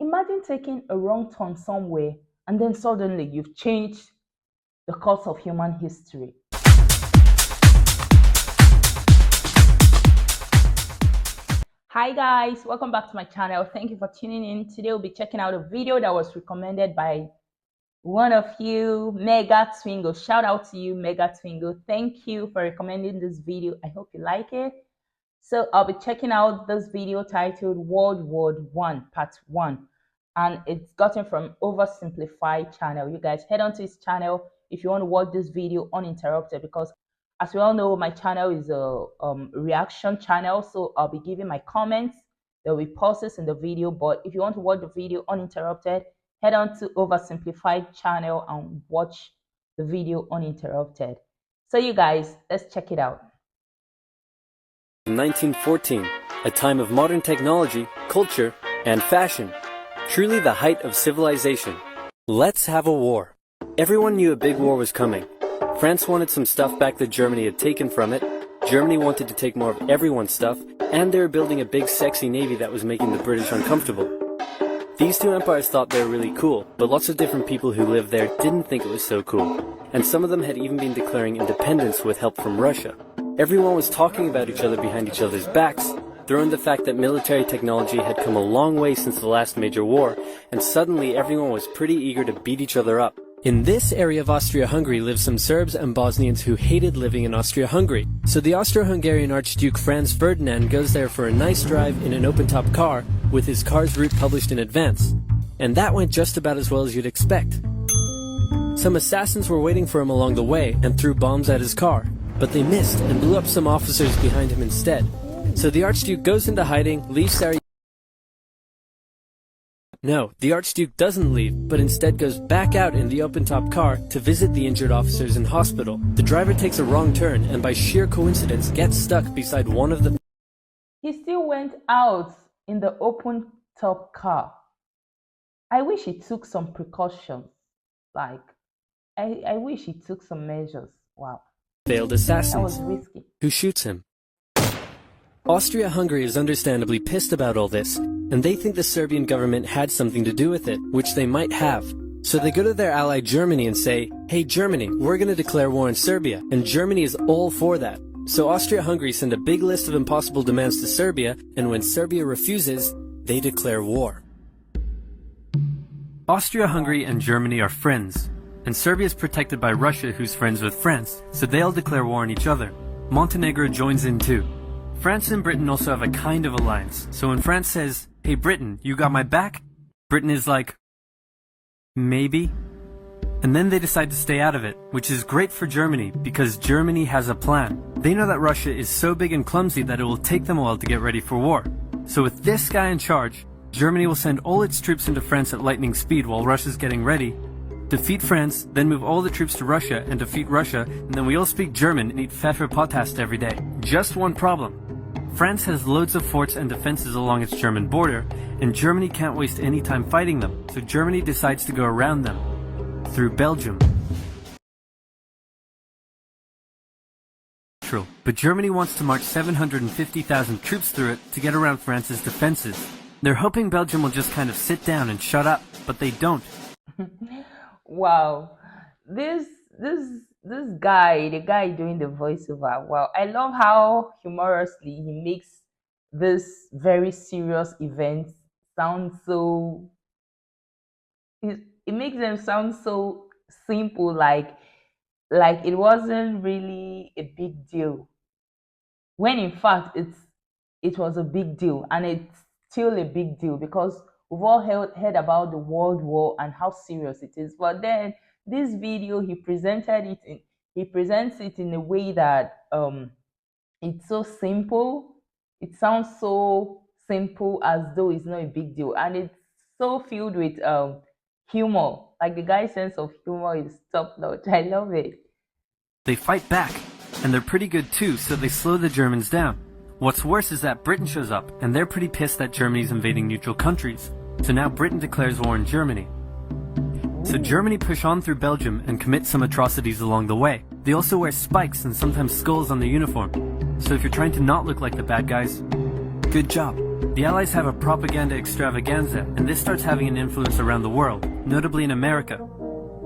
imagine taking a wrong turn somewhere and then suddenly you've changed the course of human history. Hi guys, welcome back to my channel. Thank you for tuning in. Today we'll be checking out a video that was recommended by one of you, 𝐋𝐈𝐊𝐄. Shout out to you, 𝐋𝐈𝐊𝐄. Thank you for recommending this video. I hope you like it. So I'll be checking out this video titled World War I Part 1, and it's gotten from Oversimplified channel. You guys head on to his channel if you want to watch this video uninterrupted, because as we all know, my channel is a reaction channel, so I'll be giving my comments. There will be pauses in the video, but if you want to watch the video uninterrupted, head on to Oversimplified channel and watch the video uninterrupted. So you guys, let's check it out. 1914, a time of modern technology, culture, and fashion. Truly the height of civilization. Let's have a war. Everyone knew a big war was coming. France wanted some stuff back that Germany had taken from it. Germany wanted to take more of everyone's stuff, and they were building a big sexy navy that was making the British uncomfortable. These two empires thought they were really cool, but lots of different people who lived there didn't think it was so cool. And some of them had even been declaring independence with help from Russia. Everyone was talking about each other behind each other's backs. Throw in the fact that military technology had come a long way since the last major war, and suddenly everyone was pretty eager to beat each other up. In this area of Austria-Hungary live some Serbs and Bosnians who hated living in Austria-Hungary. So the Austro-Hungarian Archduke Franz Ferdinand goes there for a nice drive in an open-top car with his car's route published in advance. And that went just about as well as you'd expect. Some assassins were waiting for him along the way and threw bombs at his car, but they missed and blew up some officers behind him instead. So the Archduke goes into hiding, leaves Sarajevo. No, the Archduke doesn't leave, but instead goes back out in the open-top car to visit the injured officers in hospital. The driver takes a wrong turn and by sheer coincidence gets stuck beside one of the... He still went out in the open-top car. I wish he took some precautions. Like, I wish he took some measures. Wow. Failed assassins. That was risky. Who shoots him. Austria-Hungary is understandably pissed about all this, and they think the Serbian government had something to do with it, which they might have. So they go to their ally Germany and say, "Hey Germany, we're going to declare war on Serbia," and Germany is all for that. So Austria-Hungary send a big list of impossible demands to Serbia, and when Serbia refuses, they declare war. Austria-Hungary and Germany are friends, and Serbia is protected by Russia, who's friends with France, so they all declare war on each other. Montenegro joins in too. France and Britain also have a kind of alliance, so when France says, "Hey Britain, you got my back?" Britain is like, maybe? And then they decide to stay out of it, which is great for Germany, because Germany has a plan. They know that Russia is so big and clumsy that it will take them a while to get ready for war. So with this guy in charge, Germany will send all its troops into France at lightning speed while Russia's getting ready, defeat France, then move all the troops to Russia and defeat Russia, and then we all speak German and eat Pfefferpottast every day. Just one problem. France has loads of forts and defenses along its German border, and Germany can't waste any time fighting them, so Germany decides to go around them, through Belgium. But Germany wants to march 750,000 troops through it to get around France's defenses. They're hoping Belgium will just kind of sit down and shut up, but they don't. Wow, this guy, the guy doing the voiceover, wow, I love how humorously he makes this very serious event sound so, it makes them sound so simple, like it wasn't really a big deal, when in fact it was a big deal, and it's still a big deal because we've all heard about the World War and how serious it is. But then this video, he presents it in a way that it's so simple. It sounds so simple as though it's not a big deal, and it's so filled with humor. Like, the guy's sense of humor is top notch. I love it. They fight back, and they're pretty good too, so they slow the Germans down. What's worse is that Britain shows up, and they're pretty pissed that Germany's invading neutral countries. So now Britain declares war on Germany. So Germany push on through Belgium and commit some atrocities along the way. They also wear spikes and sometimes skulls on their uniform. So if you're trying to not look like the bad guys, good job. The Allies have a propaganda extravaganza, and this starts having an influence around the world, notably in America.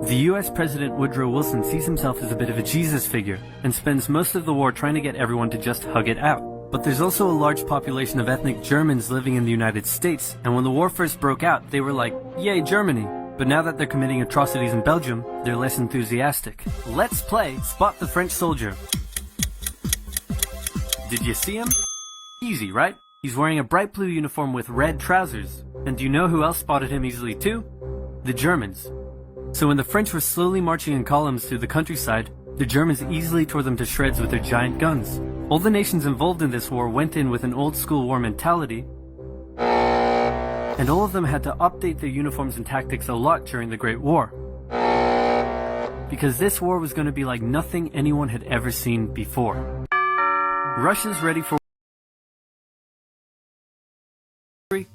The US President Woodrow Wilson sees himself as a bit of a Jesus figure, and spends most of the war trying to get everyone to just hug it out. But there's also a large population of ethnic Germans living in the United States, and when the war first broke out, they were like, yay Germany! But now that they're committing atrocities in Belgium, they're less enthusiastic. Let's play Spot the French Soldier. Did you see him? Easy, right? He's wearing a bright blue uniform with red trousers. And do you know who else spotted him easily too? The Germans. So when the French were slowly marching in columns through the countryside, the Germans easily tore them to shreds with their giant guns. All the nations involved in this war went in with an old school war mentality, and all of them had to update their uniforms and tactics a lot during the Great War. Because this war was going to be like nothing anyone had ever seen before. Russia's ready for...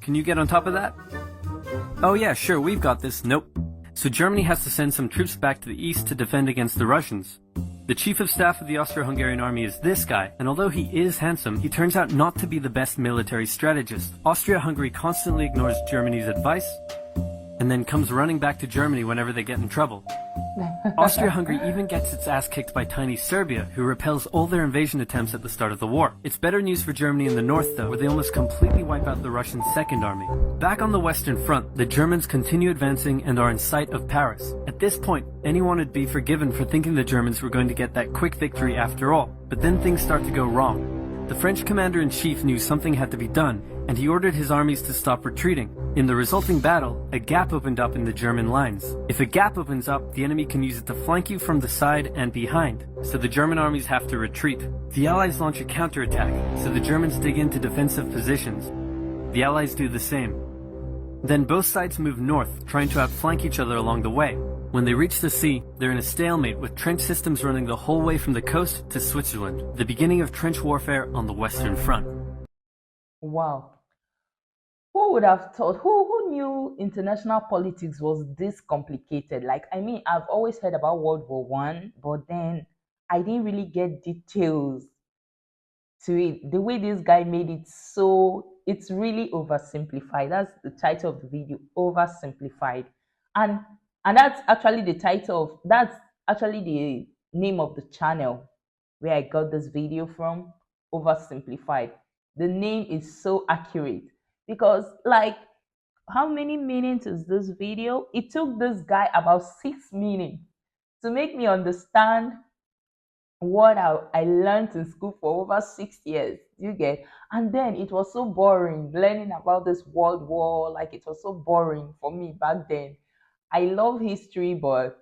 Can you get on top of that? Oh yeah, sure, we've got this. Nope. So Germany has to send some troops back to the east to defend against the Russians. The chief of staff of the Austro-Hungarian army is this guy, and although he is handsome, he turns out not to be the best military strategist. Austria-Hungary constantly ignores Germany's advice, and then comes running back to Germany whenever they get in trouble. Austria-Hungary even gets its ass kicked by tiny Serbia, who repels all their invasion attempts at the start of the war. It's better news for Germany in the north though, where they almost completely wipe out the Russian Second Army. Back on the Western Front, the Germans continue advancing and are in sight of Paris. At this point, anyone would be forgiven for thinking the Germans were going to get that quick victory after all. But then things start to go wrong. The French commander-in-chief knew something had to be done, and he ordered his armies to stop retreating. In the resulting battle, a gap opened up in the German lines. If a gap opens up, the enemy can use it to flank you from the side and behind, so the German armies have to retreat. The Allies launch a counterattack, so the Germans dig into defensive positions. The Allies do the same. Then both sides move north, trying to outflank each other along the way. When they reach the sea, they're in a stalemate with trench systems running the whole way from the coast to Switzerland, the beginning of trench warfare on the Western Front. Wow. Who would have thought? Who knew international politics was this complicated? Like, I mean, I've always heard about World War One, but then I didn't really get details to it. The way this guy made it, so it's really oversimplified. That's the title of the video, Oversimplified. And that's actually the title of that's actually the name of the channel where I got this video from, Oversimplified. The name is so accurate because, like, how many minutes is this video? It took this guy about 6 minutes to make me understand what I learned in school for over 6 years. You get? And then it was so boring learning about this world war. Like, it was so boring for me back then. I love history, but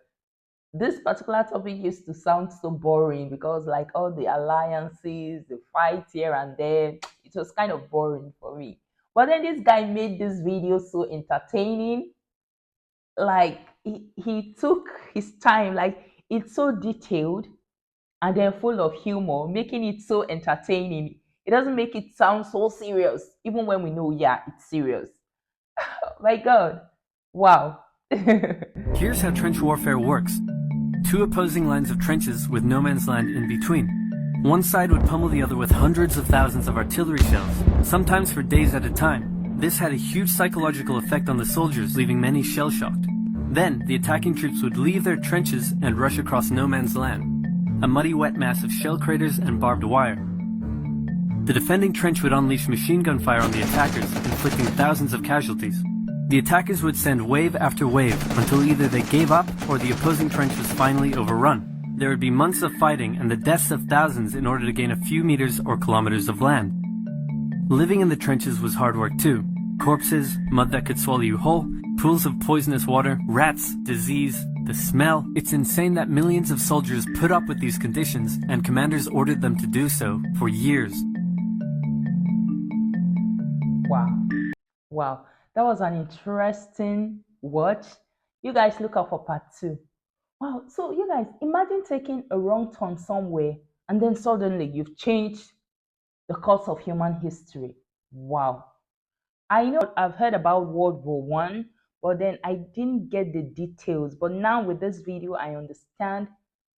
this particular topic used to sound so boring because, like, all the alliances, the fights here and there, it was kind of boring for me. But then this guy made this video so entertaining. Like, he took his time, like, it's so detailed and then full of humor, making it so entertaining. It doesn't make it sound so serious, even when we know, yeah, it's serious. Oh my God. Wow. Here's how trench warfare works. Two opposing lines of trenches with no man's land in between. One side would pummel the other with hundreds of thousands of artillery shells, sometimes for days at a time. This had a huge psychological effect on the soldiers, leaving many shell-shocked. Then, the attacking troops would leave their trenches and rush across no man's land, a muddy wet mass of shell craters and barbed wire. The defending trench would unleash machine gun fire on the attackers, inflicting thousands of casualties. The attackers would send wave after wave until either they gave up or the opposing trench was finally overrun. There would be months of fighting and the deaths of thousands in order to gain a few meters or kilometers of land. Living in the trenches was hard work too. Corpses, mud that could swallow you whole, pools of poisonous water, rats, disease, the smell. It's insane that millions of soldiers put up with these conditions and commanders ordered them to do so for years. Wow. Wow. That was an interesting watch. You guys look out for part two. Wow. So you guys imagine taking a wrong turn somewhere and then suddenly you've changed the course of human history. Wow. I know I've heard about World War One, but then I didn't get the details. But now with this video, I understand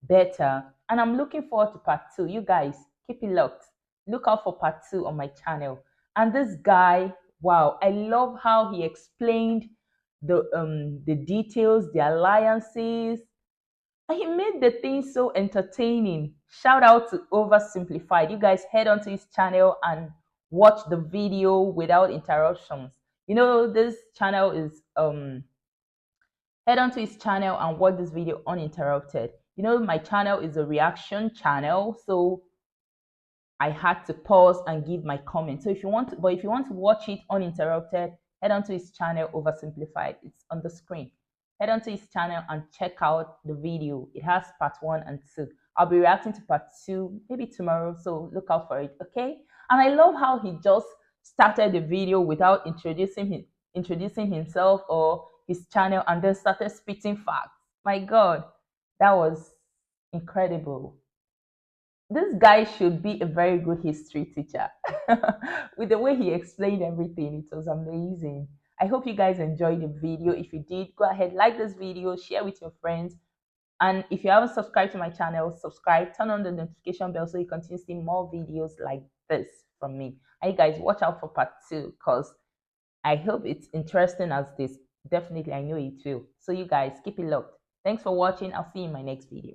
better. And I'm looking forward to part two. You guys keep it locked. Look out for part two on my channel. And this guy, wow, I love how he explained the details, the alliances. And he made the thing so entertaining. Shout out to Oversimplified. You guys head onto his channel and watch the video without interruptions. You know, this channel is head onto his channel and watch this video uninterrupted. You know, my channel is a reaction channel, so I had to pause and give my comment. So if you want to, but if you want to watch it uninterrupted, head onto his channel Oversimplified. It's on the screen. Head onto his channel and check out the video. It has part 1 and 2. I'll be reacting to part 2 maybe tomorrow, so look out for it, okay? And I love how he just started the video without introducing himself or his channel and then started spitting facts. My God, that was incredible. This guy should be a very good history teacher. With the way he explained everything, it was amazing. I hope you guys enjoyed the video. If you did, go ahead, like this video, share with your friends. And if you haven't subscribed to my channel, subscribe, turn on the notification bell so you continue seeing more videos like this from me. And you guys, watch out for part 2 because I hope it's interesting as this. Definitely, I know it will. So you guys, keep it locked. Thanks for watching. I'll see you in my next video.